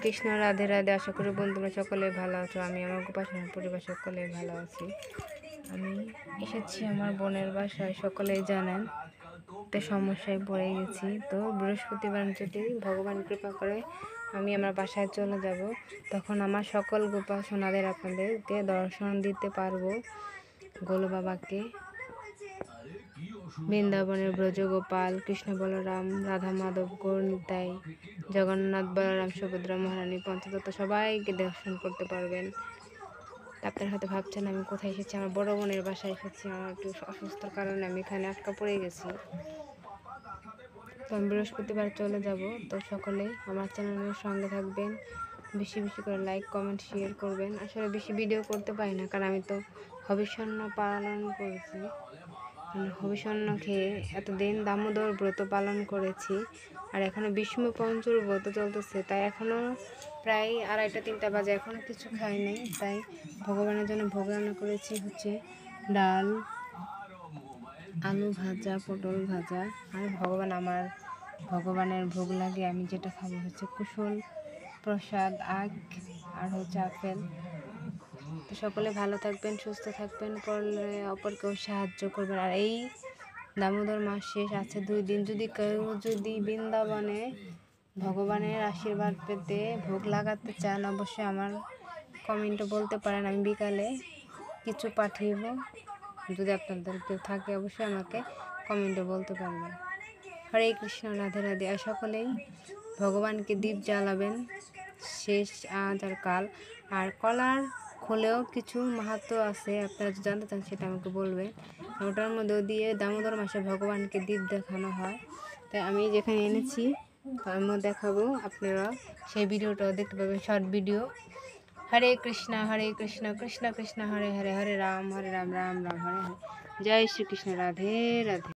কৃষ্ণ, রাধে রাধে। আশা করি বন্ধুরা সকলে ভালো আছো। আমি আমার গোপাসনার পরিবার সকলে ভালো আছি। আমি এসেছি আমার বোনের বাসায়, সকলেই জানেন। তো সমস্যায় পড়ে গেছি। তো বৃহস্পতিবার যদি ভগবান কৃপা করে আমি আমার বাসায় চলে যাব, তখন আমার সকল গোপাসনাদের আপনাদেরকে দর্শন দিতে পারবো। গোলু বাবাকে, বৃন্দাবনের ব্রজগোপাল, কৃষ্ণ বলরাম, রাধা মাধব, গৌর নিতাই, জগন্নাথ বলরাম, সুভদ্রা মহারানী, পঞ্চতত্ত্ব সবাইকে দর্শন করতে পারবেন। আপনারা হয়তো ভাবছেন আমি কোথায় এসেছি। আমার বড় বোনের বাসায় এসেছি। আমার একটু অসুস্থর কারণে আমি এখানে আটকা পড়ে গেছি। তো আমি বৃহস্পতিবার চলে যাব। তো সকলেই আমার চ্যানেলের সঙ্গে থাকবেন, বেশি বেশি করে লাইক কমেন্ট শেয়ার করবেন। আসলে বেশি ভিডিও করতে পারি না, কারণ আমি তো হবিষণ্য পালন করেছি। হবিষণ্য খেয়ে এতদিন দামোদর ব্রত পালন করেছি, আর এখনও বিষ্ণু পঞ্চর ব্রত চলতেছে। তাই এখনও প্রায় 2:30-3টা বাজে, এখনও কিছু খাই নাই। তাই ভগবানের জন্য ভোগ রান্না করেছি হচ্ছে ডাল, আলু ভাজা, পটল ভাজা। আর ভগবানের ভোগ লাগে আমি যেটা খাবো হচ্ছে কুশল প্রসাদ, আখ আর হচ্ছে আপেল। তো সকলে ভালো থাকবেন, সুস্থ থাকবেন, পড়লে অপরকেও সাহায্য করবেন। আর এই দামোদর মাস শেষ আছে 2 দিন। যদি বৃন্দাবনে ভগবানের আশীর্বাদ পেতে ভোগ লাগাতে চান, অবশ্যই আমার কমেন্টে বলতে পারেন। আমি বিকালে কিছু পাঠিয়ে দেব। যদি আপনাদের কেউ থাকে অবশ্যই আমাকে কমেন্টে বলতে পারবেন। হরে কৃষ্ণ, রাধে রাধে। আর সকলেই ভগবানকে দীপ জ্বালাবেন শেষ আজ আর কাল। আর কলার খোলেও কিছু মাহাত্ম্য আছে, আপনারা যদি জানতে চান সেটা আমাকে বলবেন। ওটার মধ্যেও দিয়ে দামোদর মাসে ভগবানকে দীপ দেখানো হয়। তাই আমি যেখানে এনেছি আমি দেখাবো, আপনারা সেই ভিডিওটাও দেখতে পাবেন, শর্ট ভিডিও। হরে কৃষ্ণ, কৃষ্ণ কৃষ্ণ হরে হরে, হরে রাম রাম রাম হরে হরে। জয় শ্রীকৃষ্ণ, রাধে রাধে।